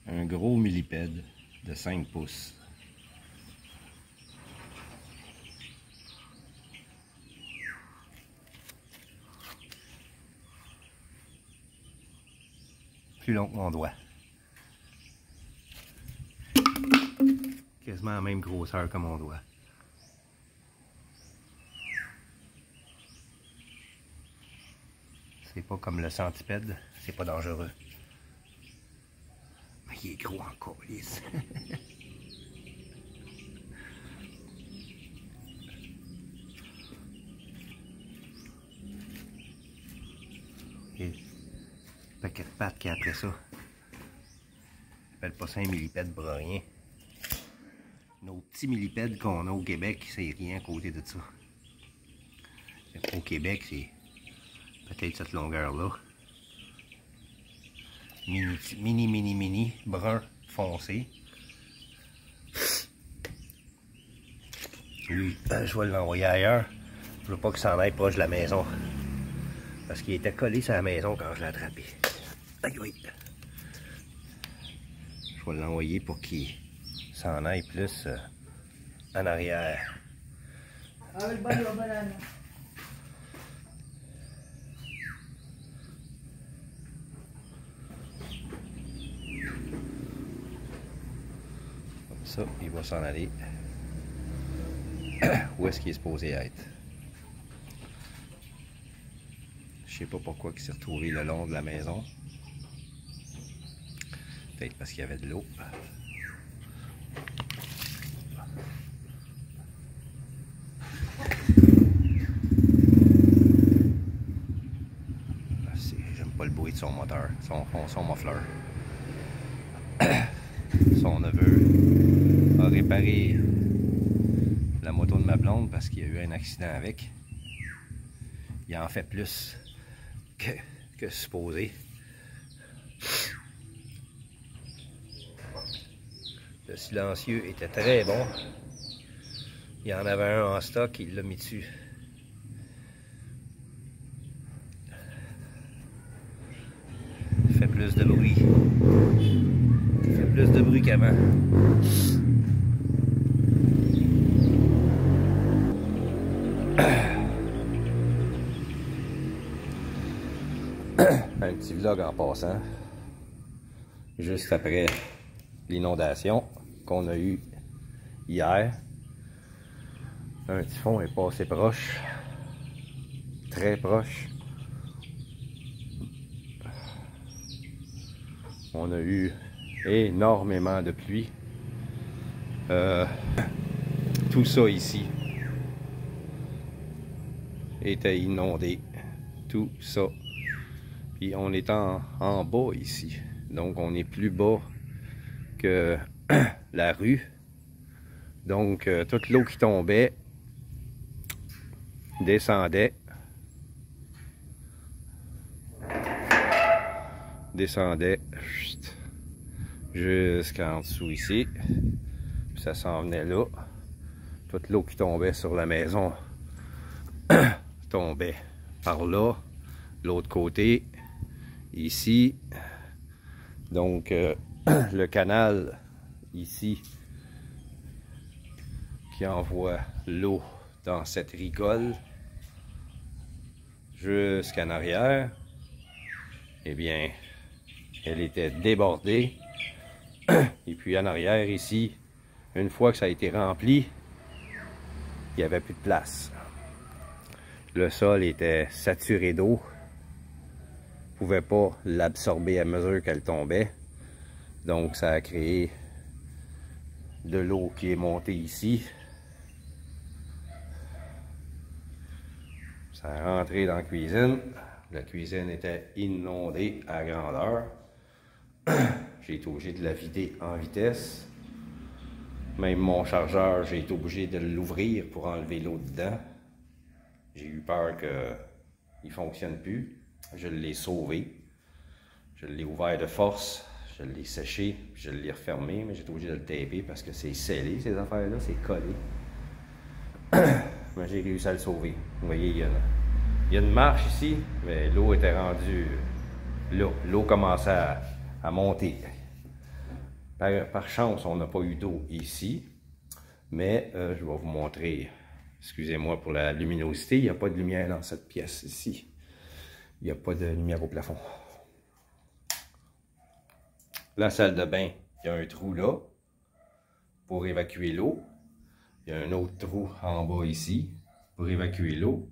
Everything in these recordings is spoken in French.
Un gros millipède de 5 pouces. Plus long que mon doigt. Quasiment la même grosseur que mon doigt. C'est pas comme le centipède, c'est pas dangereux. Mais il est gros en coulisse. Et le paquet de pattes qui est après ça. J'appelle pas ça un millipède pour rien. Nos petits millipèdes qu'on a au Québec, c'est rien à côté de ça. Au Québec, c'est peut-être cette longueur-là. Mini, brun foncé. Lui, je vais l'envoyer ailleurs. Je veux pas qu'il s'en aille proche de la maison. Parce qu'il était collé sur la maison quand je l'ai attrapé. Aïe, oui. Je vais l'envoyer pour qu'il s'en aille plus en arrière. Comme ça, il va s'en aller. Où est-ce qu'il est supposé être? Je sais pas pourquoi il s'est retrouvé le long de la maison. Peut-être parce qu'il y avait de l'eau. J'aime pas le bruit de son moteur, son muffler. Son neveu a réparé la moto de ma blonde parce qu'il y a eu un accident avec. Il en fait plus que supposé. Le silencieux était très bon. Il y en avait un en stock, il l'a mis dessus. Il fait plus de bruit. Il fait plus de bruit qu'avant. Un petit vlog en passant. Juste après l'inondation qu'on a eue hier. Un typhon est passé proche. Très proche. On a eu énormément de pluie. Tout ça ici était inondé. Tout ça. Puis on est en bas ici. Donc on est plus bas que la rue. Donc toute l'eau qui tombait descendait jusqu'en dessous ici. Puis ça s'en venait là. Toute l'eau qui tombait sur la maison tombait par là, l'autre côté, ici. Donc le canal ici qui envoie l'eau dans cette rigole jusqu'en arrière, eh bien elle était débordée. Et puis en arrière ici, une fois que ça a été rempli, il n'y avait plus de place. Le sol était saturé d'eau. Ne pouvait pas l'absorber à mesure qu'elle tombait. Donc ça a créé de l'eau qui est montée ici. Ça a rentré dans la cuisine. La cuisine était inondée à grandeur. J'ai été obligé de la vider en vitesse. Même mon chargeur, j'ai été obligé de l'ouvrir pour enlever l'eau dedans. J'ai eu peur qu'il ne fonctionne plus. Je l'ai sauvé. Je l'ai ouvert de force. Je l'ai séché. Je l'ai refermé. Mais j'ai été obligé de le taper parce que c'est scellé, ces affaires-là. C'est collé. Mais j'ai réussi à le sauver. Vous voyez, il y a une marche ici. Mais l'eau était rendue là, l'eau commençait à monter. Par chance, on n'a pas eu d'eau ici, mais je vais vous montrer, excusez-moi pour la luminosité, il n'y a pas de lumière dans cette pièce ici. Il n'y a pas de lumière au plafond. La salle de bain, il y a un trou là pour évacuer l'eau. Il y a un autre trou en bas ici pour évacuer l'eau.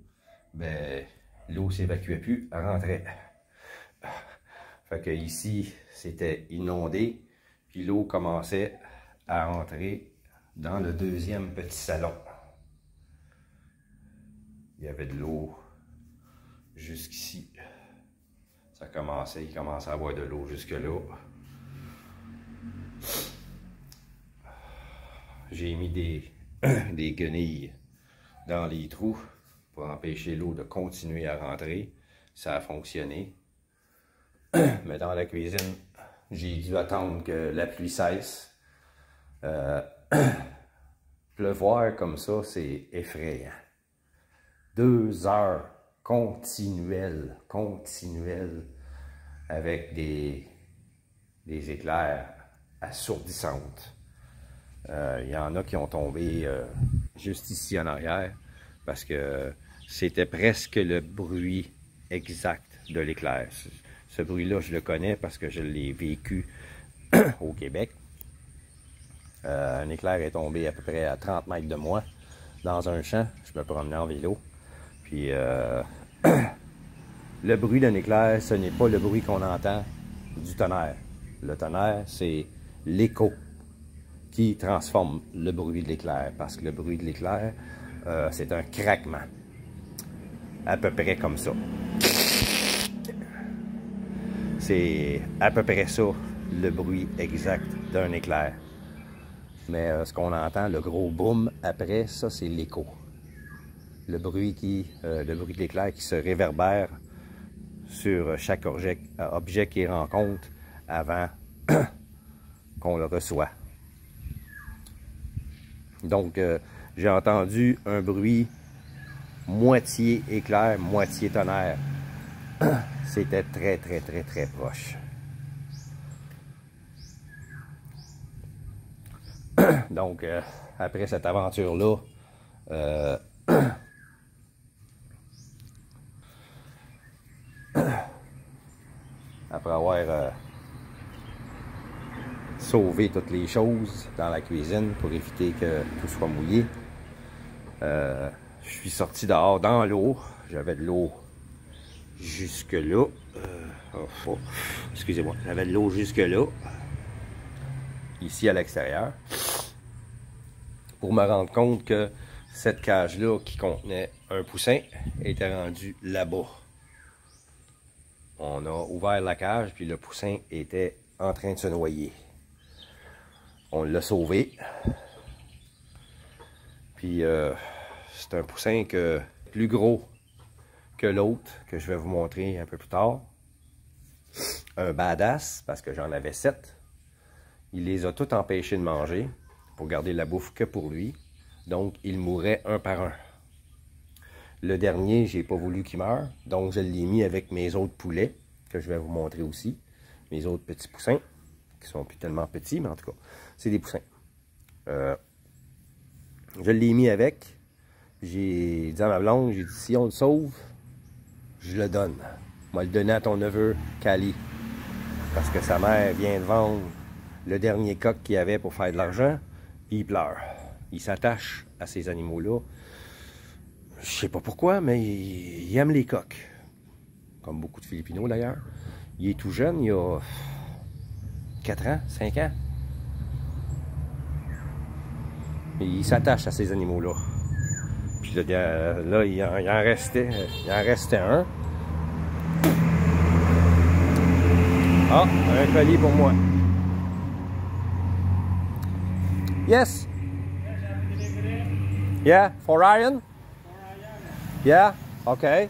Ben, l'eau ne s'évacuait plus, elle rentrait. Fait que ici, c'était inondé. Puis l'eau commençait à rentrer dans le deuxième petit salon. Il y avait de l'eau jusqu'ici. Il commençait à avoir de l'eau jusque-là. J'ai mis des guenilles dans les trous pour empêcher l'eau de continuer à rentrer. Ça a fonctionné. Mais dans la cuisine, j'ai dû attendre que la pluie cesse. Pleuvoir comme ça, c'est effrayant. 2 heures continuelles, avec des éclairs assourdissantes. Il y en a qui ont tombé juste ici en arrière, parce que c'était presque le bruit exact de l'éclair. Ce bruit-là, je le connais parce que je l'ai vécu au Québec. Un éclair est tombé à peu près à 30 mètres de moi, dans un champ. Je me promenais en vélo. Puis, le bruit d'un éclair, ce n'est pas le bruit qu'on entend du tonnerre. Le tonnerre, c'est l'écho qui transforme le bruit de l'éclair. Parce que le bruit de l'éclair, c'est un craquement. À peu près comme ça. C'est à peu près ça, le bruit exact d'un éclair. Mais ce qu'on entend, le gros boom après, ça c'est l'écho. Le bruit de l'éclair qui se réverbère sur chaque objet qu'il rencontre avant qu'on le reçoit. Donc, j'ai entendu un bruit moitié éclair, moitié tonnerre. C'était très proche. Donc, après cette aventure-là, après avoir sauvé toutes les choses dans la cuisine pour éviter que tout soit mouillé, je suis sorti dehors dans l'eau. J'avais de l'eau jusque là. Excusez-moi, j'avais de l'eau jusque là, ici à l'extérieur, pour me rendre compte que cette cage-là qui contenait un poussin était rendue là-bas. On a ouvert la cage, puis le poussin était en train de se noyer. On l'a sauvé. Puis c'est un poussin plus gros que l'autre, que je vais vous montrer un peu plus tard. Un badass, parce que j'en avais 7. Il les a tous empêchés de manger, pour garder la bouffe que pour lui. Donc, il mourait un par un. Le dernier, j'ai pas voulu qu'il meure, donc je l'ai mis avec mes autres poulets, que je vais vous montrer aussi. Mes autres petits poussins, qui sont plus tellement petits, mais en tout cas, c'est des poussins. Je l'ai mis avec. J'ai dit à ma blonde, j'ai dit, si on le sauve, je le donne. On va le donner à ton neveu, Cali. Parce que sa mère vient de vendre le dernier coq qu'il avait pour faire de l'argent, puis il pleure. Il s'attache à ces animaux-là. Je sais pas pourquoi, mais il aime les coqs. Comme beaucoup de Philippinos d'ailleurs. Il est tout jeune, il a 4 ans, 5 ans. Et il s'attache à ces animaux-là. Puis là, il en restait un. Ah, un colis pour moi. Yes. Yeah, for Ryan? Yeah, okay.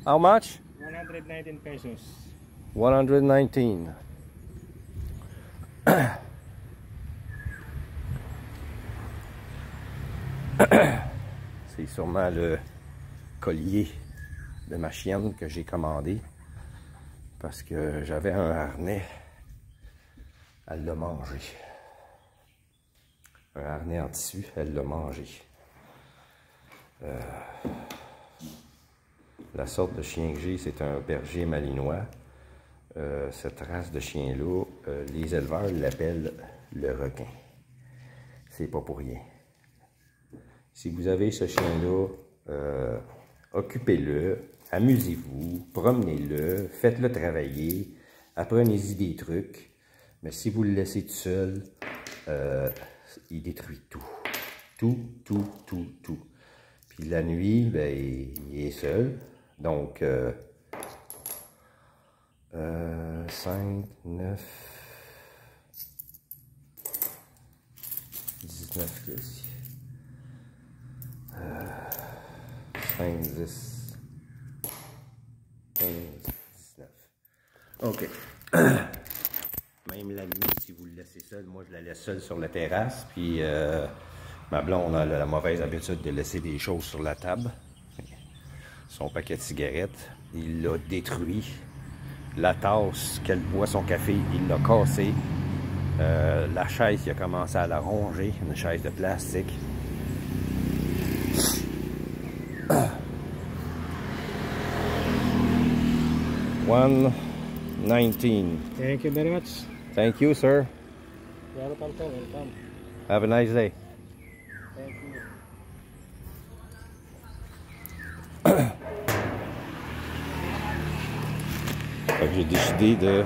How much? 119 pesos. 119. C'est sûrement le collier de ma chienne que j'ai commandé. Parce que j'avais un harnais. Elle l'a mangé. Un harnais en tissu, elle l'a mangé. La sorte de chien que j'ai, c'est un berger malinois. Cette race de chien-là, les éleveurs l'appellent le requin. C'est pas pour rien. Si vous avez ce chien-là, occupez-le, amusez-vous, promenez-le, faites-le travailler, apprenez-y des trucs. Mais si vous le laissez tout seul, il détruit tout. Tout. Puis la nuit, ben, il est seul. Donc, 5, 9, 19 ici. 5, 10, 15, 19. OK. Même la nuit, si vous le laissez seul, moi je la laisse seule sur la terrasse. Puis ma blonde a la mauvaise habitude de laisser des choses sur la table. Son paquet de cigarettes, il l'a détruit. La tasse qu'elle boit son café, il l'a cassé. La chaise, il a commencé à la ronger, une chaise de plastique. $1.19. Thank you very much. Thank you, sir. Welcome. Have a nice day. Thank you. J'ai décidé de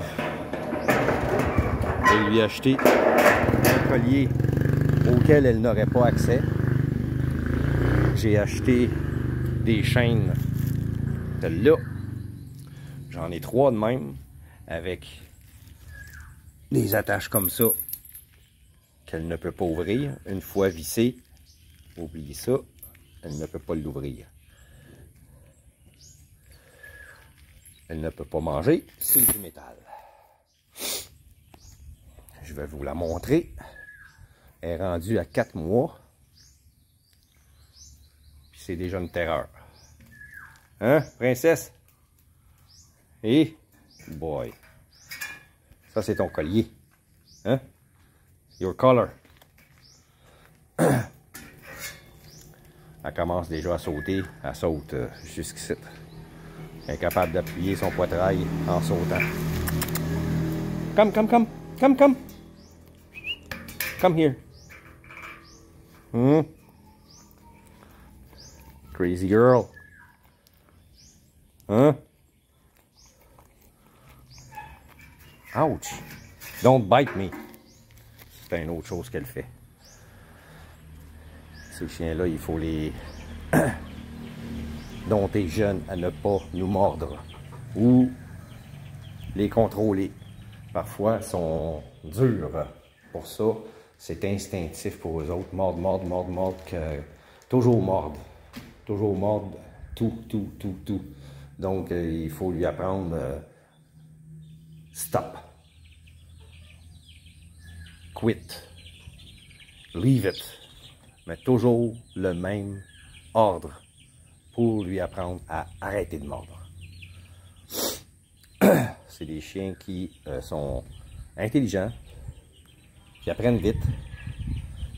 lui acheter un collier auquel elle n'aurait pas accès. J'ai acheté des chaînes de là. J'en ai 3 de même, avec des attaches comme ça qu'elle ne peut pas ouvrir. Une fois vissée, oubliez ça, elle ne peut pas l'ouvrir. Elle ne peut pas manger, c'est du métal. Je vais vous la montrer. Elle est rendue à 4 mois. Puis c'est déjà une terreur. Hein, princesse? Et, boy. Ça, c'est ton collier. Hein? Your collar. Elle commence déjà à sauter. Elle saute jusqu'ici. Elle est capable d'appuyer son poitrail en sautant. Come. Come here. Crazy girl. Hein? Ouch. Don't bite me. C'est une autre chose qu'elle fait. Ces chiens-là, il faut les dompter jeunes à ne pas nous mordre ou les contrôler. Parfois, ils sont durs pour ça. C'est instinctif pour eux autres. Mordre, toujours mordre. Toujours mordre. Tout. Donc, il faut lui apprendre stop. Quit. Leave it. Mais toujours le même ordre pour lui apprendre à arrêter de mordre. C'est des chiens qui sont intelligents, qui apprennent vite,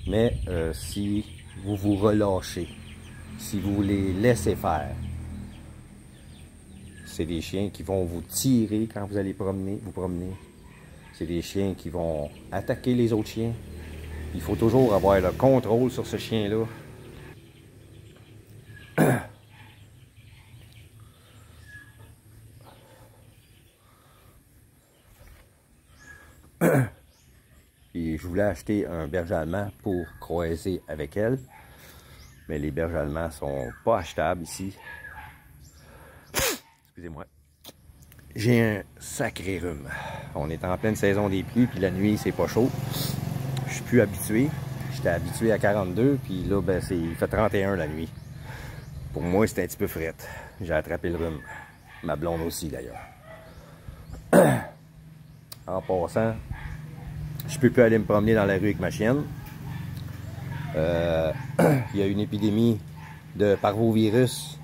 mais si vous vous relâchez, si vous les laissez faire, c'est des chiens qui vont vous tirer quand vous allez vous promener. C'est des chiens qui vont attaquer les autres chiens. Il faut toujours avoir le contrôle sur ce chien-là. Et je voulais acheter un berger allemand pour croiser avec elle. Mais les bergers allemands sont pas achetables ici. Excusez-moi. J'ai un sacré rhume. On est en pleine saison des pluies, puis la nuit, c'est pas chaud. Je suis plus habitué. J'étais habitué à 42, puis là, ben, il fait 31 la nuit. Pour moi, c'est un petit peu frette. J'ai attrapé le rhume. Ma blonde aussi, d'ailleurs. En passant, je peux plus aller me promener dans la rue avec ma chienne. Il y a une épidémie de parvovirus.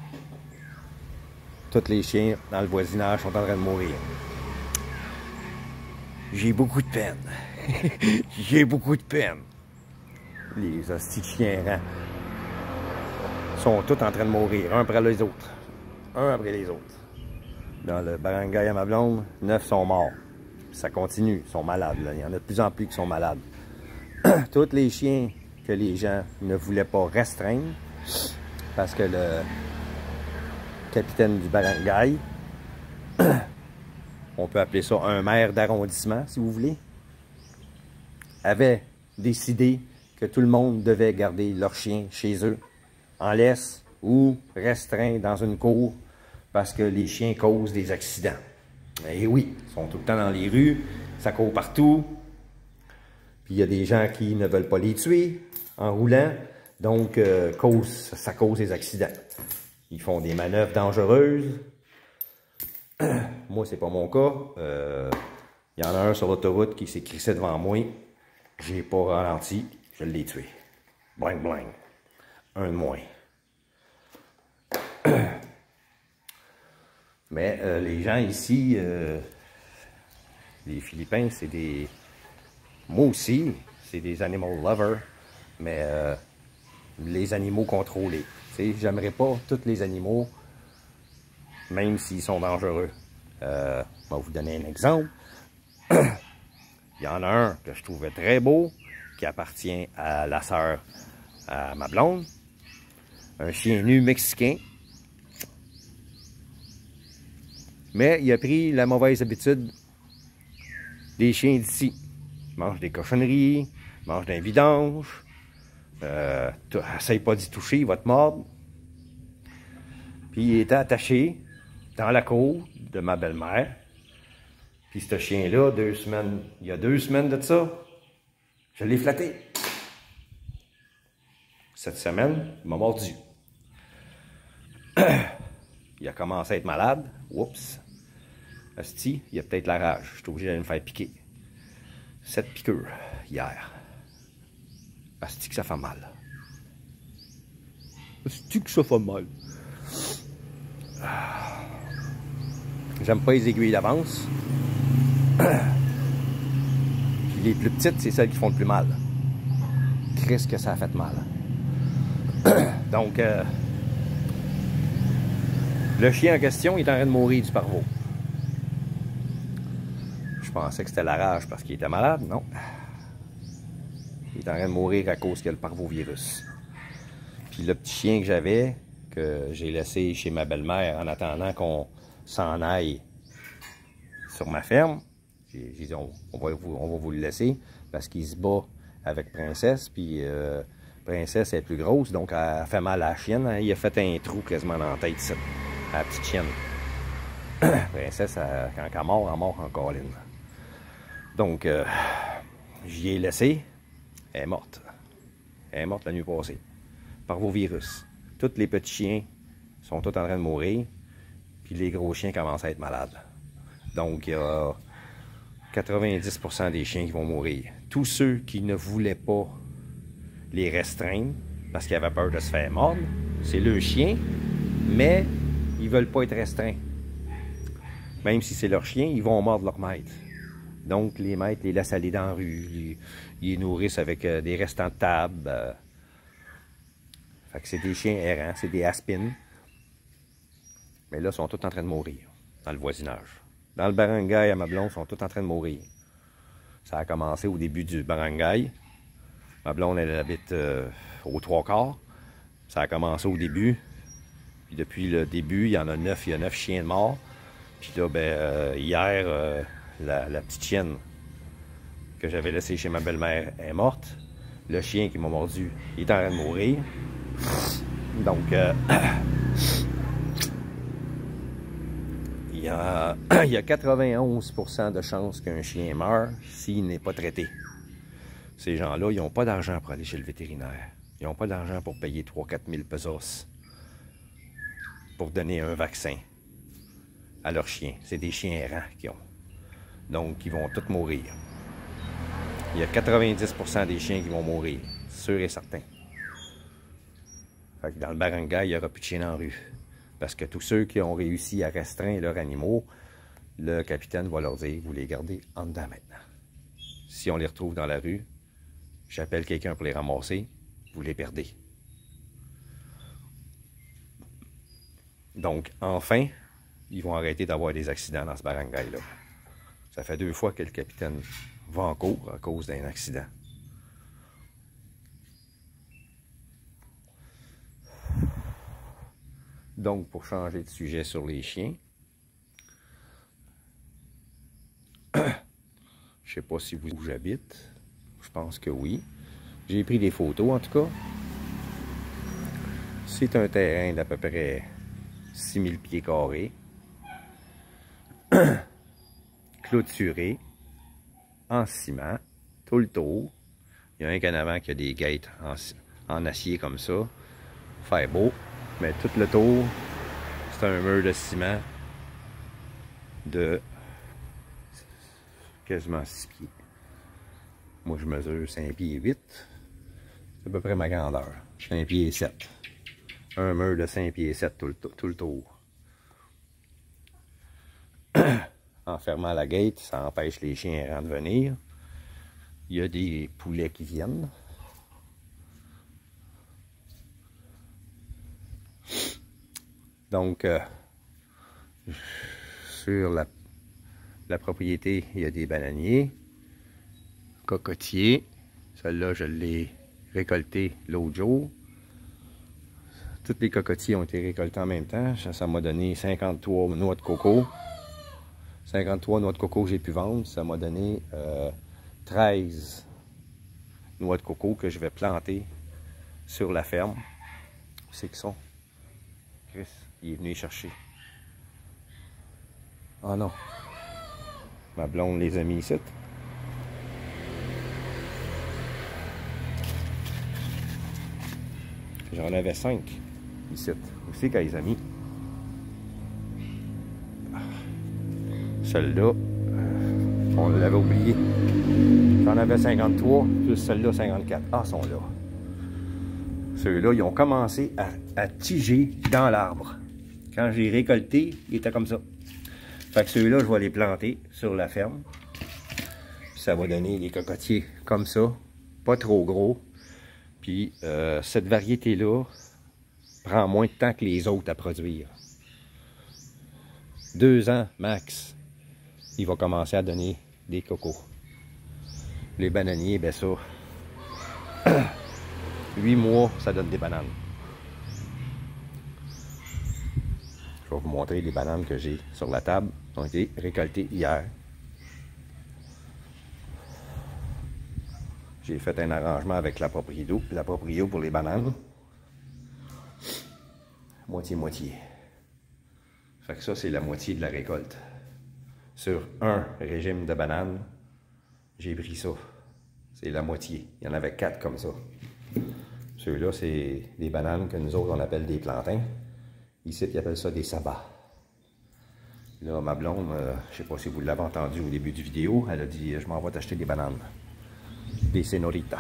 Tous les chiens dans le voisinage sont en train de mourir. J'ai beaucoup de peine. J'ai beaucoup de peine. Les hosties de chiens errants sont tous en train de mourir, un après les autres. Un après les autres. Dans le barangay à ma blonde, 9 sont morts. Ça continue, ils sont malades. Là. Il y en a de plus en plus qui sont malades. Tous les chiens que les gens ne voulaient pas restreindre, parce que le capitaine du barangay, on peut appeler ça un maire d'arrondissement, si vous voulez, avait décidé que tout le monde devait garder leurs chiens chez eux, en laisse ou restreints dans une cour, parce que les chiens causent des accidents. Et oui, ils sont tout le temps dans les rues, ça court partout, puis il y a des gens qui ne veulent pas les tuer en roulant, donc ça cause des accidents. Ils font des manœuvres dangereuses. Moi, c'est pas mon cas. Il y en a un sur l'autoroute qui s'est crissé devant moi. J'ai pas ralenti, je l'ai tué. Bling bling. Un de moins. Mais les gens ici, les Philippins, c'est des... Moi aussi, c'est des animal lovers, mais les animaux contrôlés. J'aimerais pas tous les animaux, même s'ils sont dangereux. Je vais vous donner un exemple. Il y en a un que je trouvais très beau, qui appartient à la sœur à ma blonde. Un chien nu mexicain. Mais il a pris la mauvaise habitude des chiens d'ici. Il mange des cochonneries, il mange d'un vidange. Essaye pas d'y toucher, il va te mordre. Puis il était attaché dans la cour de ma belle-mère. Puis ce chien-là, il y a 2 semaines de ça, je l'ai flatté. Cette semaine, il m'a mordu. Il a commencé à être malade. Oups. Asti, il a peut-être la rage. Je suis obligé d'aller me faire piquer. 7 piqûres hier. Asti que ça fait mal. Asti que ça fait mal. J'aime pas les aiguilles d'avance. Puis les plus petites, c'est celles qui font le plus mal. Qu'est-ce que ça a fait mal. Donc, le chien en question, il est en train de mourir du parvo. Je pensais que c'était la rage parce qu'il était malade. Non. Il est en train de mourir à cause qu'il y a le parvovirus. Puis le petit chien que j'avais, que j'ai laissé chez ma belle-mère en attendant qu'on s'en aille sur ma ferme, j'ai dit on va vous le laisser parce qu'il se bat avec Princesse. Puis Princesse est plus grosse, donc elle fait mal à la chienne. Hein. Il a fait un trou quasiment dans la tête, ici, à la petite chienne. Princesse, quand elle mord en colline. Donc, j'y ai laissé. Elle est morte. Elle est morte la nuit passée. Parvovirus. Tous les petits chiens sont tous en train de mourir. Puis les gros chiens commencent à être malades. Donc, il y a 90% des chiens qui vont mourir. Tous ceux qui ne voulaient pas les restreindre parce qu'ils avaient peur de se faire mordre, c'est le chien, mais ils ne veulent pas être restreints. Même si c'est leur chien, ils vont mordre leur maître. Donc, les maîtres les laissent aller dans la rue, ils les nourrissent avec des restants de table. Fait que c'est des chiens errants, c'est des aspines. Mais là, ils sont tous en train de mourir dans le voisinage. Dans le barangay à ma blonde, ils sont tous en train de mourir. Ça a commencé au début du barangay. Ma blonde, elle habite aux 3/4. Ça a commencé au début. Puis depuis le début, il y en a 9. Il y a 9 chiens morts. Puis là, hier, la petite chienne que j'avais laissée chez ma belle-mère est morte. Le chien qui m'a mordu, il est en train de mourir. Donc, il y a 91% de chances qu'un chien meure s'il n'est pas traité. Ces gens-là, ils n'ont pas d'argent pour aller chez le vétérinaire. Ils n'ont pas d'argent pour payer 3-4 000 pesos pour donner un vaccin à leurs chiens. C'est des chiens errants qu'ils ont. Donc, ils vont tous mourir. Il y a 90% des chiens qui vont mourir, sûr et certain. Fait que dans le barangay, il n'y aura plus de chiens en rue. Parce que tous ceux qui ont réussi à restreindre leurs animaux, le capitaine va leur dire, vous les gardez en dedans maintenant. Si on les retrouve dans la rue, j'appelle quelqu'un pour les ramasser, vous les perdez. Donc, enfin, ils vont arrêter d'avoir des accidents dans ce barangay-là. Ça fait 2 fois que le capitaine va en cours à cause d'un accident. Donc, pour changer de sujet sur les chiens, je ne sais pas si où j'habite, je pense que oui. J'ai pris des photos en tout cas. C'est un terrain d'à peu près 6000 pieds carrés, clôturé, en ciment, tout le tour. Il y a un qu'en avant qui a des gates en acier comme ça, faire beau. Mais tout le tour, c'est un mur de ciment de quasiment 6 pieds. Moi, je mesure 5 pieds 8. C'est à peu près ma grandeur. 5 pieds 7. Un mur de 5 pieds 7 tout le tour. En fermant la gate, ça empêche les chiens de venir. Il y a des poulets qui viennent. Donc, sur la propriété, il y a des bananiers, cocotiers. Celle-là, je l'ai récolté l'autre jour. Tous les cocotiers ont été récoltés en même temps. Ça m'a donné 53 noix de coco. 53 noix de coco que j'ai pu vendre. Ça m'a donné 13 noix de coco que je vais planter sur la ferme. Où c'est qu'ils sont? Chris, il est venu les chercher. Ah non. Ma blonde les a mis ici. J'en avais 5 ici. Où c'est qu'elle les a mis? Celle-là, on l'avait oublié. J'en avais 53, plus celle-là 54. Ah, sont là. Ceux-là, ils ont commencé à tiger dans l'arbre. Quand j'ai récolté, ils étaient comme ça. Fait que ceux-là, je vais les planter sur la ferme. Puis ça va donner des cocotiers comme ça. Pas trop gros. Puis cette variété-là prend moins de temps que les autres à produire. 2 ans max, il va commencer à donner des cocos. Les bananiers, ben ça, 8 mois, ça donne des bananes. Je vais vous montrer les bananes que j'ai sur la table. Elles ont été récoltées hier. J'ai fait un arrangement avec la proprio pour les bananes. Moitié-moitié. Fait que ça, c'est la moitié de la récolte. Sur un régime de bananes, j'ai pris ça. C'est la moitié. Il y en avait 4 comme ça. Ceux-là, c'est des bananes que nous autres, on appelle des plantains. Ici, ils appellent ça des sabats. Là, ma blonde, je ne sais pas si vous l'avez entendu au début du vidéo, elle a dit « Je m'en vais t'acheter des bananes. » Des Senorita.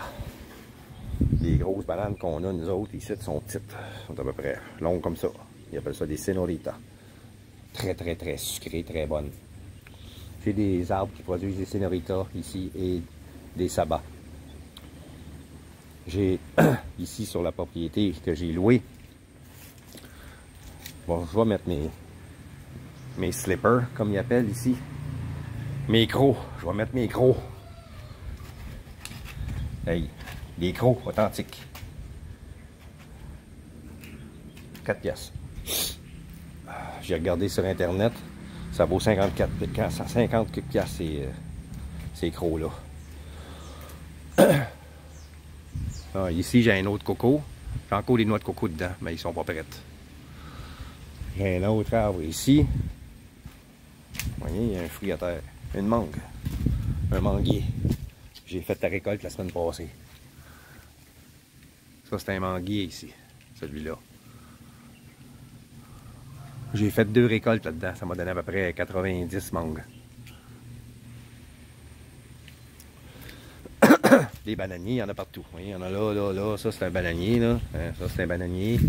Les grosses bananes qu'on a, nous autres, ici, sont petites. Sont à peu près longues comme ça. Ils appellent ça des Senorita. Très, très, très sucrées, très bonnes. J'ai des arbres qui produisent des Senorita ici et des sabats. J'ai ici sur la propriété que j'ai louée. Bon, je vais mettre mes slippers, comme ils appellent ici. Mes crocs. Je vais mettre mes crocs. Hey, des crocs authentiques. 4 piastres. J'ai regardé sur internet. Ça vaut 50 piastres ces crocs-là. Ah, ici, j'ai un autre coco. J'ai encore des noix de coco dedans, mais ils sont pas prêtes. J'ai un autre arbre ici. Vous voyez, il y a un fruit à terre. Une mangue. Un manguier. J'ai fait la récolte la semaine passée. Ça, c'est un manguier ici. Celui-là. J'ai fait 2 récoltes là-dedans. Ça m'a donné à peu près 90 mangues. Les bananiers, il y en a partout. Vous voyez, il y en a là, là, là. Ça, c'est un bananier, là. Hein, ça, c'est un bananier.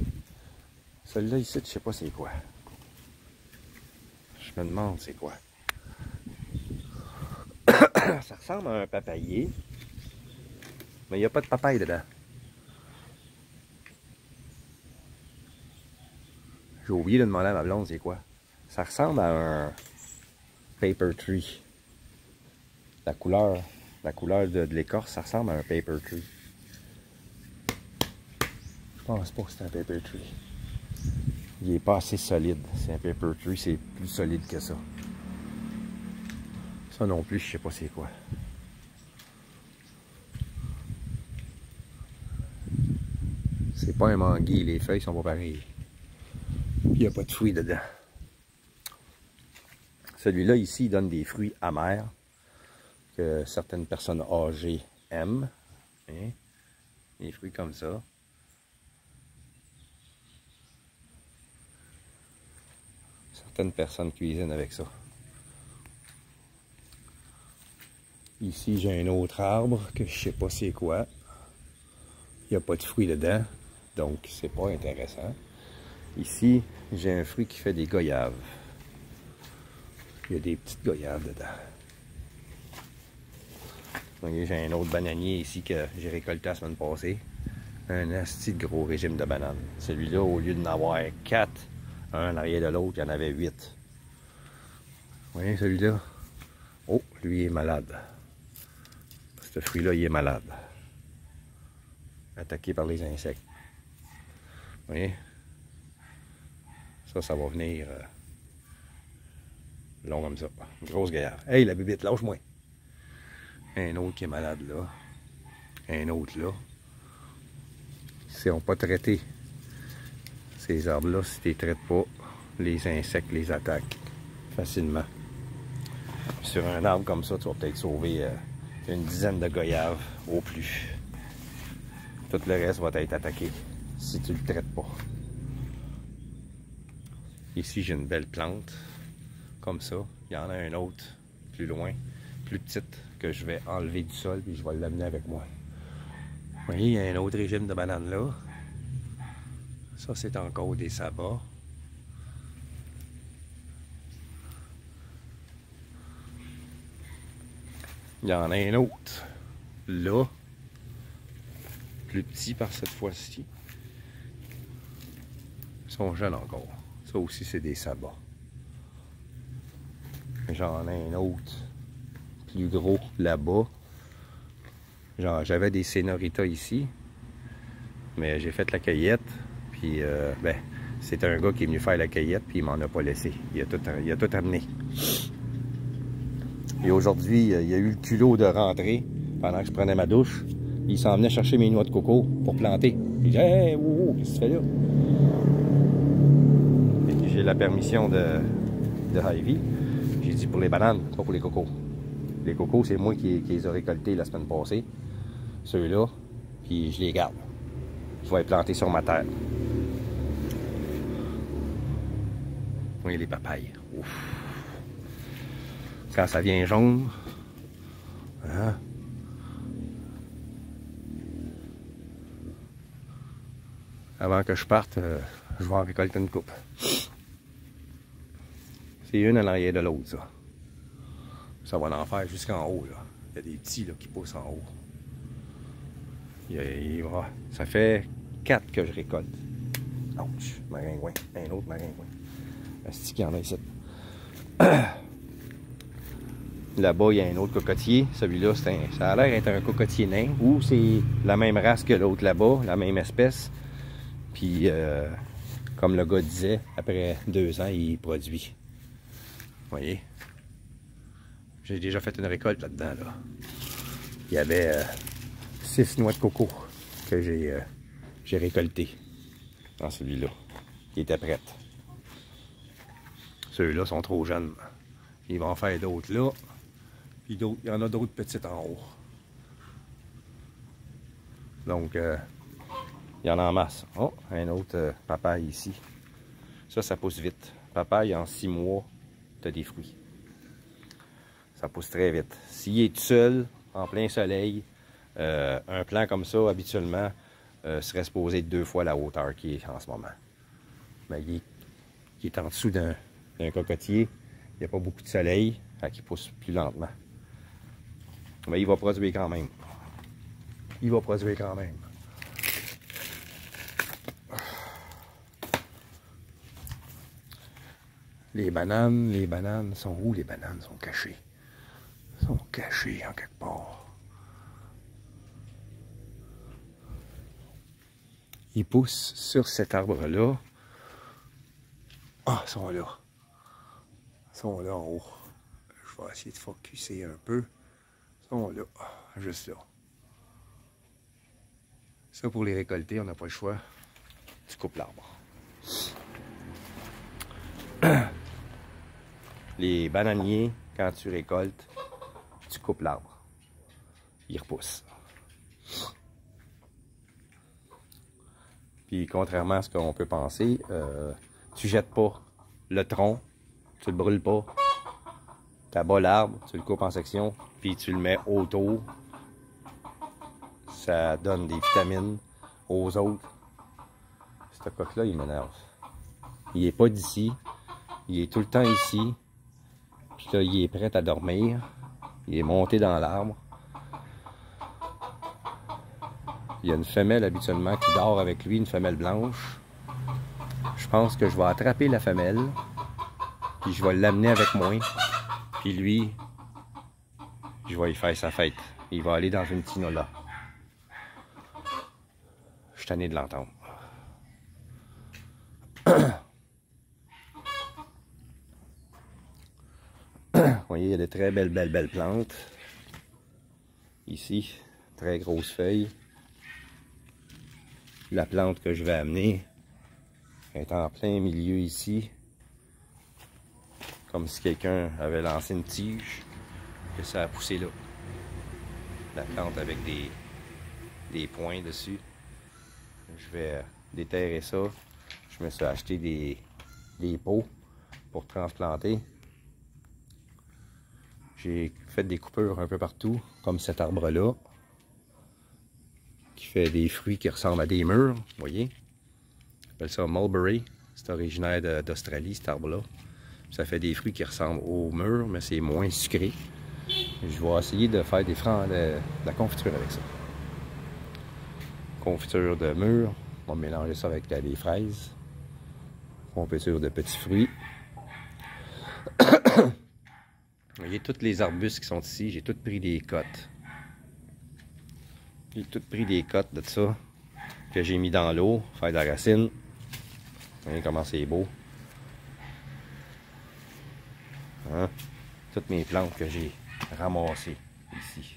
Celui-là, ici, je sais pas c'est quoi. Je me demande c'est quoi. Ça ressemble à un papayer. Mais il n'y a pas de papaye dedans. J'ai oublié de demander à ma blonde c'est quoi. Ça ressemble à un paper tree. La couleur de l'écorce, ça ressemble à un paper tree. Je pense pas que c'est un paper tree. Il est pas assez solide. C'est un paper tree, c'est plus solide que ça. Ça non plus, je sais pas c'est quoi. C'est pas un manguier, les feuilles sont pas pareilles. Puis il n'y a pas de fruits dedans. Celui-là ici, il donne des fruits amers que certaines personnes âgées aiment. Hein? Des fruits comme ça. Certaines personnes cuisinent avec ça. Ici, j'ai un autre arbre que je sais pas c'est quoi. Il n'y a pas de fruits dedans, donc c'est pas intéressant. Ici, j'ai un fruit qui fait des goyaves. Il y a des petites goyaves dedans. Voyez, j'ai un autre bananier ici que j'ai récolté la semaine passée. Un asti de gros régime de bananes. Celui-là, au lieu d'en avoir 4, un en arrière de l'autre, il y en avait 8. Vous voyez celui-là? Oh, lui il est malade. Ce fruit-là, il est malade. Attaqué par les insectes. Vous voyez? Ça va venir long comme ça. Une grosse goyave. Hey, la bébite, lâche-moi. Un autre qui est malade là. Un autre là. Si on n'a pas traité ces arbres-là, si tu ne les traites pas, les insectes les attaquent facilement. Sur un arbre comme ça, tu vas peut-être sauver une dizaine de goyaves au plus. Tout le reste va être attaqué si tu ne le traites pas. Ici, j'ai une belle plante, comme ça. Il y en a un autre plus loin, plus petite, que je vais enlever du sol et je vais l'amener avec moi. Vous voyez, il y a un autre régime de bananes là. Ça, c'est encore des sabbats. Il y en a un autre là, plus petit par cette fois-ci. Ils sont jeunes encore. Ça aussi, c'est des sabbats. J'en ai un autre plus gros là-bas. J'avais des sénoritas ici, mais j'ai fait la cueillette. Puis, c'est un gars qui est venu faire la cueillette, puis il m'en a pas laissé. Il a tout amené. Et aujourd'hui, il y a eu le culot de rentrer pendant que je prenais ma douche. Il s'en venait chercher mes noix de coco pour planter. Il dit « Hey, wow, qu'est-ce que tu fais là? » J'ai la permission de Ivy. J'ai dit pour les bananes, pas pour les cocos. Les cocos, c'est moi qui les ai récoltés la semaine passée. Ceux-là, puis je les garde. Je vais les planter sur ma terre. Oui, les papayes. Ouf. Quand ça vient jaune, hein? Avant que je parte, je vais en récolter une coupe. C'est une à l'arrière de l'autre, ça. Ça va en faire jusqu'en haut, là. Il y a des petits là, qui poussent en haut. Ça fait 4 que je récolte. Ouch, maringouin. Un autre maringouin. Est-ce qu'il y en a ici? Là-bas, il y a un autre cocotier. Celui-là, ça a l'air d'être un cocotier nain. Ou c'est la même race que l'autre là-bas, la même espèce. Puis, comme le gars disait, après 2 ans, il produit. Vous voyez? J'ai déjà fait une récolte là-dedans. Là. Il y avait 6 noix de coco que j'ai récoltées dans celui-là. Qui était prête. Ceux-là sont trop jeunes. Ils vont en faire d'autres là. Puis il y en a d'autres petites en haut. Donc, il y en a en masse. Oh, un autre papaye ici. Ça pousse vite. Papaye, en 6 mois, tu as des fruits. Ça pousse très vite. S'il est tout seul, en plein soleil, Un plant comme ça, habituellement, serait supposé être 2 fois la hauteur qu'il est en ce moment. Mais il est en dessous d'un cocotier. Il n'y a pas beaucoup de soleil, qui pousse plus lentement. Mais il va produire quand même. Il va produire quand même. Les bananes sont où? Les bananes sont cachées. Elles sont cachées en quelque part. Ils poussent sur cet arbre-là. Ah, ils sont là. Ils sont là en haut. Je vais essayer de focusser un peu. Ils sont là, juste là. Ça, pour les récolter, on n'a pas le choix. Tu coupes l'arbre. Les bananiers, quand tu récoltes, tu coupes l'arbre. Ils repoussent. Puis, contrairement à ce qu'on peut penser, tu jettes pas le tronc, tu le brûles pas. Tu abats l'arbre, tu le coupes en sections, puis tu le mets autour. Ça donne des vitamines aux autres. Ce coq-là, il m'énerve. Il est pas d'ici. Il est tout le temps ici. Puis là, il est prêt à dormir. Il est monté dans l'arbre. Il y a une femelle habituellement qui dort avec lui, une femelle blanche. Je pense que je vais attraper la femelle. Puis je vais l'amener avec moi. Puis lui, je vais y faire sa fête. Il va aller dans une tinola. Je suis tanné de l'entendre. Vous voyez, il y a de très belles plantes. Ici, très grosses feuilles. La plante que je vais amener est en plein milieu ici. Comme si quelqu'un avait lancé une tige. Et ça a poussé là. La plante avec des points dessus. Je vais déterrer ça. Je me suis acheté des pots pour transplanter. J'ai fait des coupures un peu partout, comme cet arbre-là, qui fait des fruits qui ressemblent à des mûres, vous voyez. On appelle ça mulberry. C'est originaire d'Australie, cet arbre-là. Ça fait des fruits qui ressemblent aux mûres, mais c'est moins sucré. Je vais essayer de faire de la confiture avec ça. Confiture de mûres. On va mélanger ça avec des fraises. Confiture de petits fruits. Vous voyez, tous les arbustes qui sont ici, j'ai tout pris des cotes. J'ai tout pris des cotes de ça, que j'ai mis dans l'eau, faire de la racine. Vous voyez comment c'est beau. Hein? Toutes mes plantes que j'ai ramassées ici.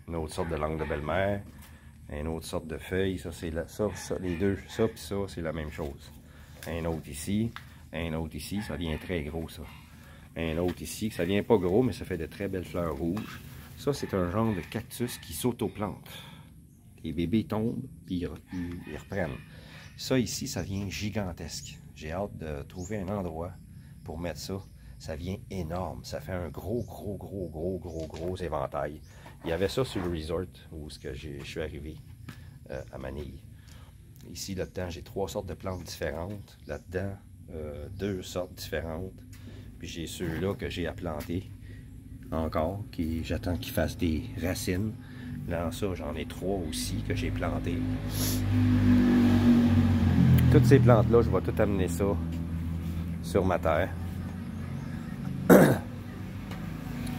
Une autre sorte de langue de belle-mère, une autre sorte de feuille, ça c'est ça, les deux, ça puis ça, c'est la même chose. Un autre ici, ça devient très gros ça. Un autre ici, ça vient pas gros, mais ça fait de très belles fleurs rouges. Ça, c'est un genre de cactus qui s'auto-plante. Les bébés tombent, puis ils reprennent. Ça ici, ça vient gigantesque. J'ai hâte de trouver un endroit pour mettre ça. Ça vient énorme. Ça fait un gros éventail. Il y avait ça sur le resort où je suis arrivé à Manille. Ici, là-dedans, j'ai 3 sortes de plantes différentes. Là-dedans, 2 sortes différentes. Puis j'ai ceux-là que j'ai à planter encore, j'attends qu'ils fassent des racines. Dans ça, j'en ai 3 aussi que j'ai plantés. Toutes ces plantes-là, je vais tout amener ça sur ma terre.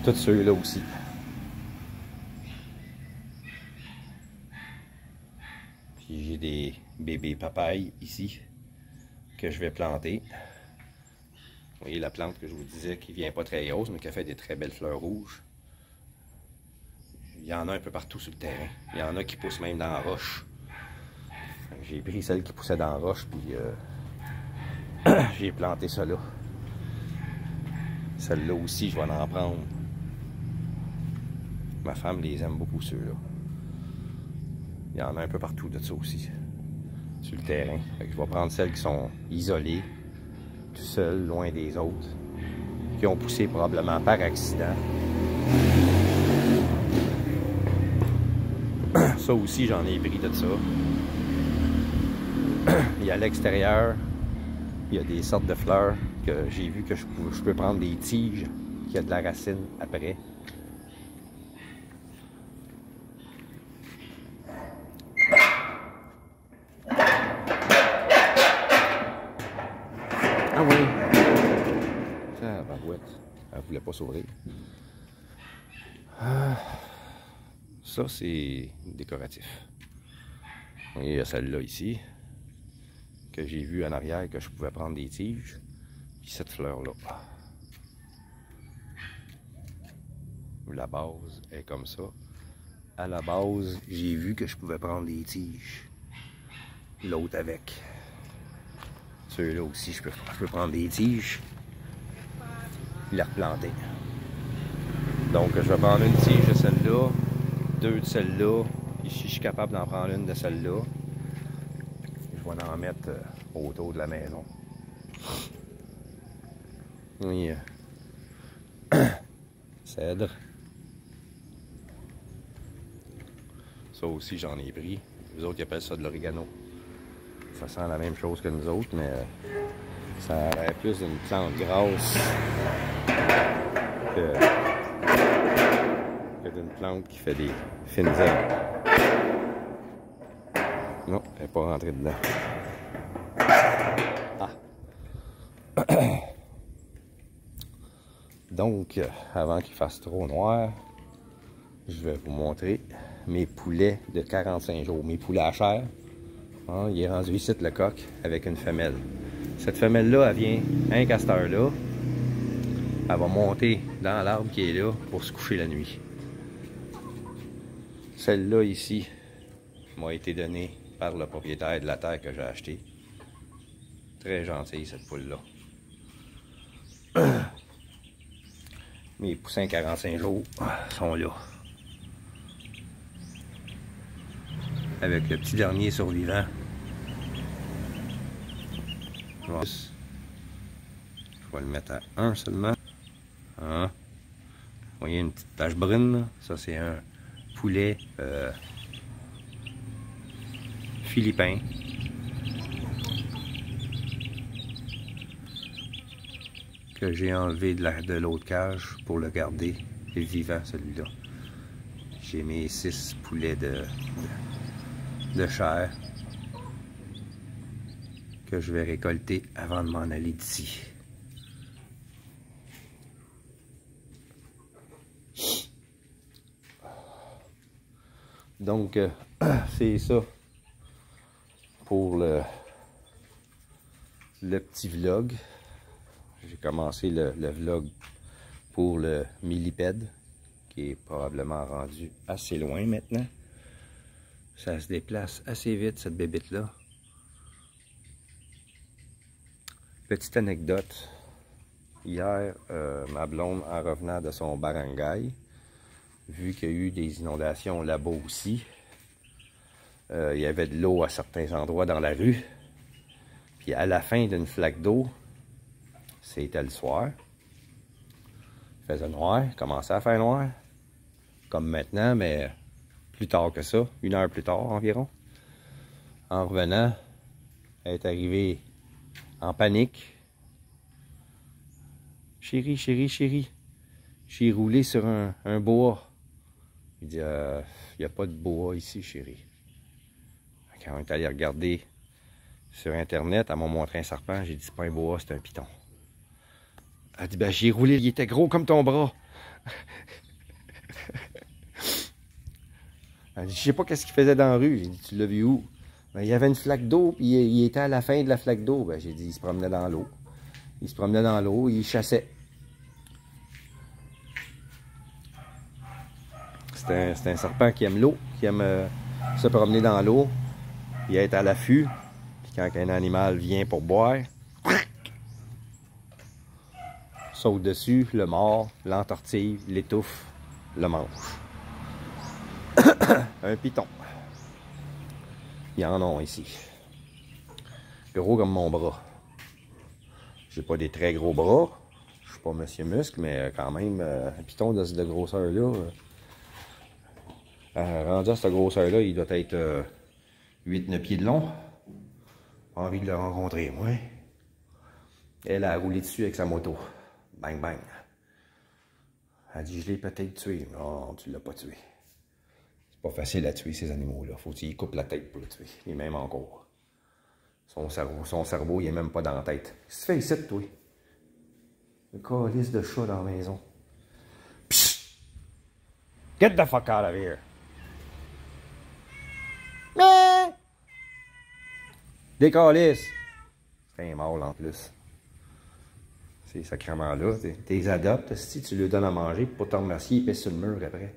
Tous ceux-là aussi. Puis j'ai des bébés papayes ici que je vais planter. Vous voyez la plante que je vous disais qui vient pas très grosse, mais qui a fait des très belles fleurs rouges. Il y en a un peu partout sur le terrain. Il y en a qui poussent même dans la roche. J'ai pris celle qui poussait dans la roche, puis j'ai planté ça là. Celle-là aussi, je vais en prendre. Ma femme les aime beaucoup, ceux-là. Il y en a un peu partout de ça aussi, sur le terrain. Fait que je vais prendre celles qui sont isolées, tout seul, loin des autres, qui ont poussé probablement par accident. Ça aussi, j'en ai pris de ça. Et à l'extérieur, il y a des sortes de fleurs que j'ai vu que je peux prendre des tiges, qu'il y a de la racine après. Ah oui! Ah, barouette. Elle voulait pas s'ouvrir. Ça, c'est décoratif. Et il y a celle-là ici, que j'ai vu en arrière que je pouvais prendre des tiges. Puis cette fleur-là. La base est comme ça. À la base, j'ai vu que je pouvais prendre des tiges. L'autre avec. Ceux-là aussi, je peux prendre des tiges. Et les replanter. Donc, je vais prendre une tige de celle-là, 2 de celle-là. Ici, je suis capable d'en prendre une de celle-là. Je vais en mettre autour de la maison. Oui. Cèdre. Ça aussi, j'en ai pris. Les autres, ils appellent ça de l'orégano. Ça sent la même chose que nous autres, mais ça a l'air plus d'une plante grasse que d'une plante qui fait des fines herbes. Non, elle n'est pas rentrée dedans. Ah. Donc, avant qu'il fasse trop noir, je vais vous montrer mes poulets de 45 jours. Mes poulets à chair. Hein, il est rendu ici le coq avec une femelle. Cette femelle-là, elle vient un casteur-là. Elle va monter dans l'arbre qui est là pour se coucher la nuit. Celle-là ici m'a été donnée par le propriétaire de la terre que j'ai acheté. Très gentille cette poule-là. Mes poussins 45 jours sont là. Avec le petit dernier survivant. Je vais le mettre à 1 seulement. Hein? Vous voyez une petite tache brune là? Ça c'est un poulet philippin. Que j'ai enlevé de l'autre cage pour le garder vivant celui-là. J'ai mes 6 poulets de chair que je vais récolter avant de m'en aller d'ici. Donc, c'est ça pour le petit vlog. J'ai commencé le vlog pour le millipède, qui est probablement rendu assez loin maintenant. Ça se déplace assez vite, cette bébête-là. Petite anecdote. Hier, ma blonde, en revenant de son barangay, vu qu'il y a eu des inondations là-bas aussi, il y avait de l'eau à certains endroits dans la rue. Puis à la fin d'une flaque d'eau, c'était le soir. Il faisait noir, commençait à faire noir. Comme maintenant, mais plus tard que ça, 1 heure plus tard environ. En revenant, elle est arrivée en panique. Chérie, chérie, chérie, j'ai roulé sur un boa. Il dit, il n'y a pas de boa ici, chérie. Quand on est allé regarder sur Internet, elle m'a montré un serpent. J'ai dit, c'est pas un boa, c'est un python. Elle dit, ben j'ai roulé, il était gros comme ton bras. Elle dit, je sais pas qu'est-ce qu'il faisait dans la rue. J'ai dit, tu l'as vu où? Ben, il y avait une flaque d'eau, puis il était à la fin de la flaque d'eau. Ben, j'ai dit, il se promenait dans l'eau. Il se promenait dans l'eau, il chassait. C'est un serpent qui aime l'eau, qui aime se promener dans l'eau, puis être à l'affût. Puis quand un animal vient pour boire, saute dessus, le mord, l'entortille, l'étouffe, le mange. Un python. Il y en a ici. Gros comme mon bras. J'ai pas des très gros bras. Je suis pas Monsieur Muscle, mais quand même, un python de cette grosseur-là, Rendu à cette grosseur-là, il doit être 8-9 pieds de long. Pas envie de le rencontrer, moi. Elle a roulé dessus avec sa moto. Bang, bang. Elle dit, je l'ai peut-être tué. Non, tu l'as pas tué. C'est pas facile à tuer ces animaux-là. Faut qu'il coupe la tête pour le tuer. Et même encore. Son cerveau, il est même pas dans la tête. Qu'est-ce que tu fais ici, toi? Le calice de chat dans la maison. Psst! Get the fuck out of here! Mais! Des calices! C'est un mâle en plus. Ces sacrements-là, tu les adoptes, si tu leur donnes à manger, pour te remercier, ils pèsent sur le mur après.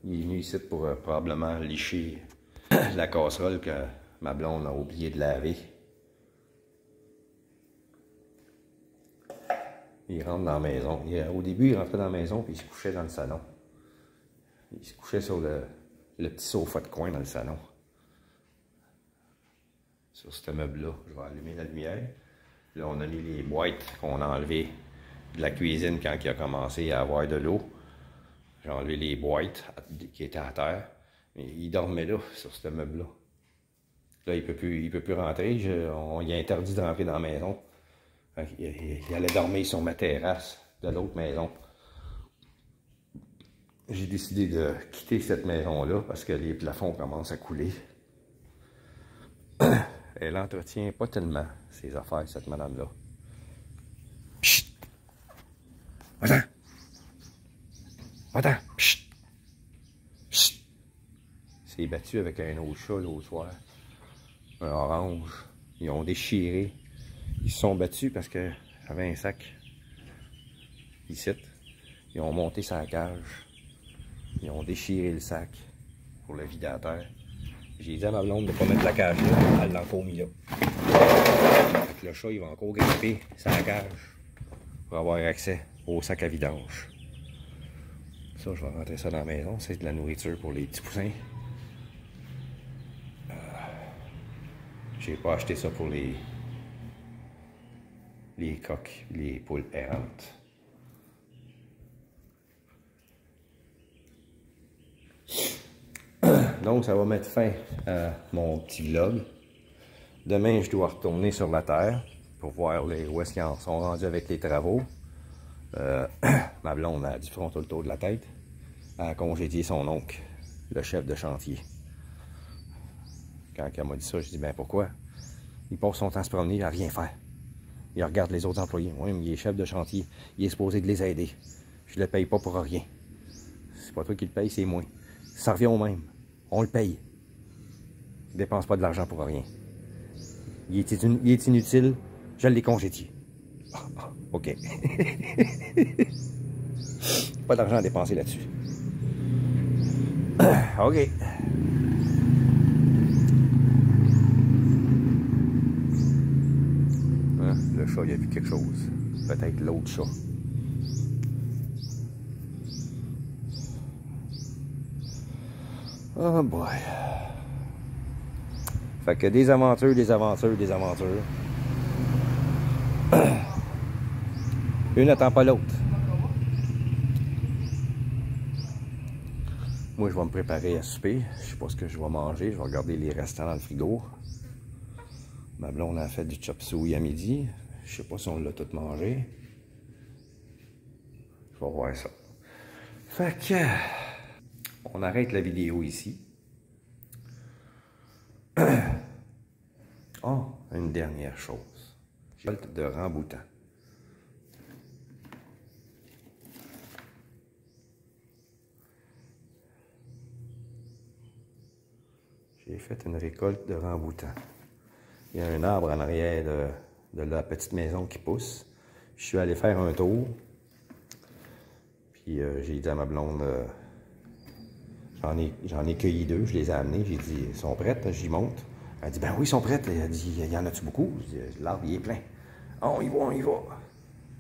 Il est venu ici pour probablement licher la casserole que ma blonde a oublié de laver. Il rentre dans la maison. Au début, il rentrait dans la maison puis il se couchait dans le salon. Il se couchait sur le petit sofa de coin dans le salon. Sur ce meuble-là, je vais allumer la lumière. Là, on a mis les boîtes qu'on a enlevées de la cuisine quand il a commencé à avoir de l'eau. J'ai enlevé les boîtes qui étaient à terre. Mais il dormait là, sur ce meuble-là. Là, il peut plus rentrer. On lui a interdit de rentrer dans la maison. Il allait dormir sur ma terrasse de l'autre maison. J'ai décidé de quitter cette maison-là parce que les plafonds commencent à couler. Elle n'entretient pas tellement ses affaires, cette madame-là. Chut! Va-t'en! Va-t'en! Chut! Chut! s'est battu avec un autre chat l'autre soir. Un orange. Ils ont déchiré. Ils se sont battus parce que j'avais un sac ici. Ils ont monté sa cage. Ils ont déchiré le sac pour le vider à terre. J'ai dit à ma blonde de ne pas mettre la cage là. Elle l'a encore mis là. Fait que le chat, il va encore grimper sa cage pour avoir accès au sac à vidange. Ça, je vais rentrer ça dans la maison. C'est de la nourriture pour les petits poussins. J'ai pas acheté ça pour les coqs, les poules errantes. Donc, ça va mettre fin à mon petit vlog. Demain, je dois retourner sur la terre pour voir où est-ce qu'ils en sont rendus avec les travaux. Ma blonde a du front tout le tour de la tête. Elle a congédié son oncle, le chef de chantier. Quand elle m'a dit ça, je dis ben pourquoi? Il passe son temps à se promener à rien faire. Il regarde les autres employés. Oui, mais il est chef de chantier. Il est supposé de les aider. Je ne le paye pas pour rien. C'est pas toi qui le paye, c'est moi. Ça revient au même. On le paye. Il ne dépense pas de l'argent pour rien. Il est inutile. Je l'ai congédié. OK. Pas d'argent à dépenser là-dessus. OK. Hein? Le chat, il a vu quelque chose. Peut-être l'autre chat. Oh boy. Fait que des aventures, des aventures, des aventures. Une n'attend pas l'autre. Moi, je vais me préparer à souper. Je sais pas ce que je vais manger. Je vais regarder les restants dans le frigo. Ma blonde a fait du chop suey à midi. Je sais pas si on l'a tout mangé. Je vais voir ça. Fait que... on arrête la vidéo ici. Oh, une dernière chose. J'ai de ramboutan. J'ai fait une récolte de ramboutan. Il y a un arbre en arrière de la petite maison qui pousse. Je suis allé faire un tour. Puis j'ai dit à ma blonde... J'en ai cueilli 2, je les ai amenés. J'ai dit, ils sont prêtes? J'y monte. Elle dit, ben oui, ils sont prêtes. Elle dit, il y en a-tu beaucoup? Je dis, l'arbre, il est plein. Ah, on y va, on y va.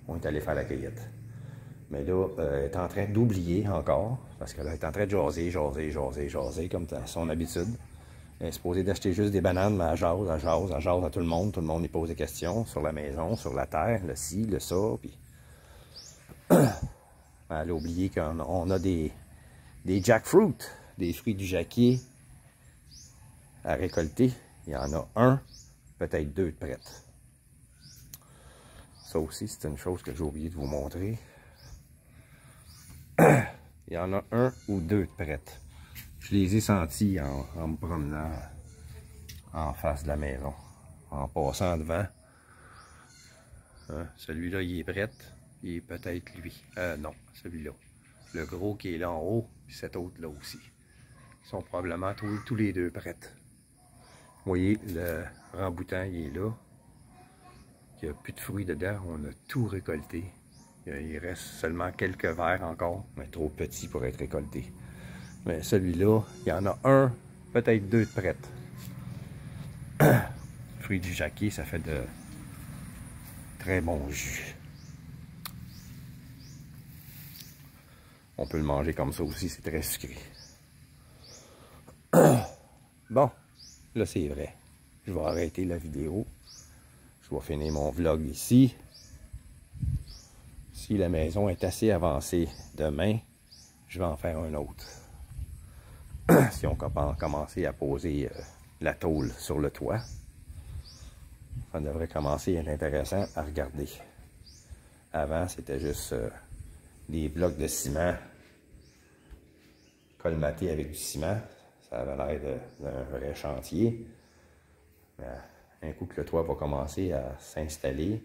On est allé faire la cueillette. Mais là, elle est en train d'oublier encore, parce qu'elle est en train de jaser, comme à son habitude. Elle est supposée d'acheter juste des bananes, mais elle jase à tout le monde. Tout le monde lui pose des questions sur la maison, sur la terre, le ci, le ça, puis... Elle a oublié qu'on a des jackfruit, des fruits du jacquier à récolter. Il y en a un, peut-être deux de prêtes. Ça aussi, c'est une chose que j'ai oublié de vous montrer. Il y en a un ou deux de prêtes. Je les ai sentis en me promenant en face de la maison, en passant devant. Hein? Celui-là, il est prêt. Il est peut-être lui. Non, celui-là. Le gros qui est là en haut, puis cet autre-là aussi. Ils sont probablement tous les deux prêts. Vous voyez, le ramboutan, il est là. Il n'y a plus de fruits dedans. On a tout récolté. Il reste seulement quelques verres encore, mais trop petits pour être récoltés. Mais celui-là, il y en a un, peut-être deux de prêtes. Fruits du jacquier, ça fait de très bons jus. On peut le manger comme ça aussi, c'est très sucré. Bon, là c'est vrai. Je vais arrêter la vidéo. Je vais finir mon vlog ici. Si la maison est assez avancée demain, je vais en faire un autre. Si on commence à poser la tôle sur le toit, ça devrait commencer à être intéressant à regarder. Avant, c'était juste des blocs de ciment colmatés avec du ciment. Ça avait l'air d'un vrai chantier. Mais un coup que le toit va commencer à s'installer,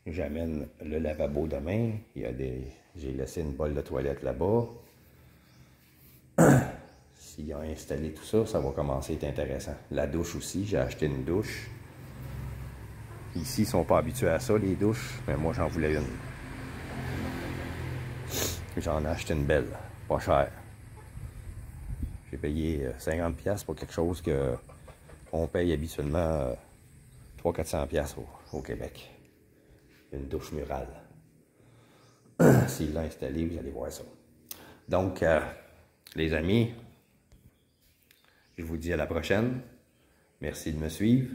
j'amène le lavabo demain. J'ai laissé une bolle de toilette là-bas. S'il a installé tout ça, ça va commencer à être intéressant. La douche aussi, j'ai acheté une douche. Ici, ils ne sont pas habitués à ça, les douches, mais moi, j'en voulais une. J'en ai acheté une belle, pas chère. J'ai payé 50$ pour quelque chose qu'on paye habituellement 300-400$ au Québec. Une douche murale. S'il l'a installé, vous allez voir ça. Donc, les amis, je vous dis à la prochaine. Merci de me suivre.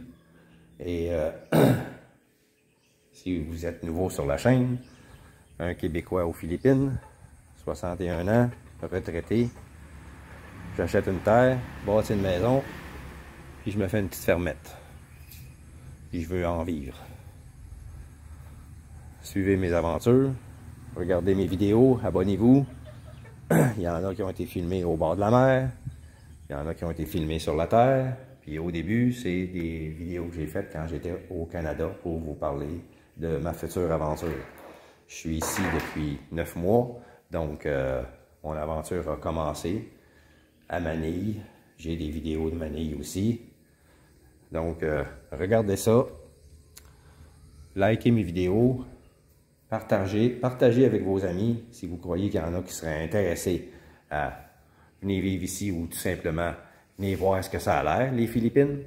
Et si vous êtes nouveau sur la chaîne, un Québécois aux Philippines, 61 ans, retraité, j'achète une terre, bâtis une maison, puis je me fais une petite fermette. Puis je veux en vivre. Suivez mes aventures, regardez mes vidéos, abonnez-vous. Il y en a qui ont été filmés au bord de la mer, il y en a qui ont été filmés sur la terre. Puis au début, c'est des vidéos que j'ai faites quand j'étais au Canada pour vous parler de ma future aventure. Je suis ici depuis 9 mois, donc mon aventure a commencé à Manille. J'ai des vidéos de Manille aussi. Donc, regardez ça. Likez mes vidéos. Partagez avec vos amis si vous croyez qu'il y en a qui seraient intéressés à venir vivre ici ou tout simplement venir voir ce que ça a l'air. Les Philippines,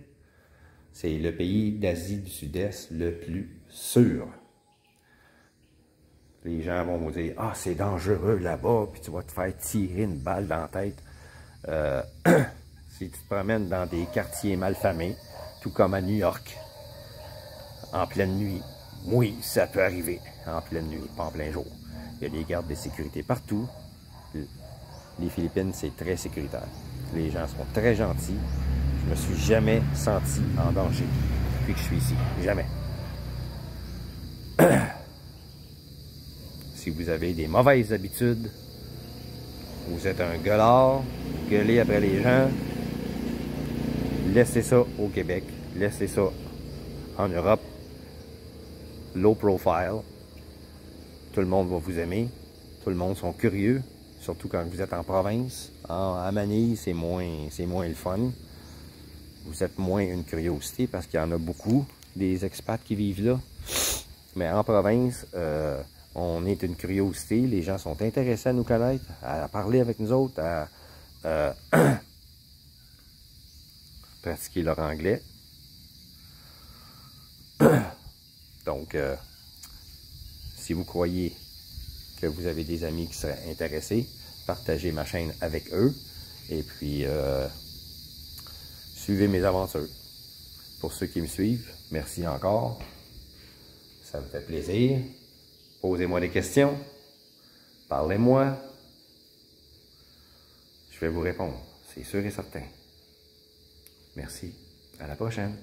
c'est le pays d'Asie du Sud-Est le plus sûr. Les gens vont vous dire « Ah, c'est dangereux là-bas, puis tu vas te faire tirer une balle dans la tête. » Si tu te promènes dans des quartiers malfamés, tout comme à New York, en pleine nuit, oui, ça peut arriver en pleine nuit, pas en plein jour. Il y a des gardes de sécurité partout. Les Philippines, c'est très sécuritaire. Les gens sont très gentils. Je me suis jamais senti en danger depuis que je suis ici. Jamais. Si vous avez des mauvaises habitudes, vous êtes un gueulard, vous gueulez après les gens, laissez ça au Québec, laissez ça en Europe, low profile, tout le monde va vous aimer, tout le monde sont curieux, surtout quand vous êtes en province. À Manille, c'est moins le fun. Vous êtes moins une curiosité parce qu'il y en a beaucoup, des expats qui vivent là. Mais en province, on est une curiosité. Les gens sont intéressés à nous connaître, à parler avec nous autres, à pratiquer leur anglais. Donc, si vous croyez que vous avez des amis qui seraient intéressés, partagez ma chaîne avec eux. Et puis, suivez mes aventures. Pour ceux qui me suivent, merci encore. Ça me fait plaisir. Posez-moi des questions. Parlez-moi. Je vais vous répondre, c'est sûr et certain. Merci. À la prochaine.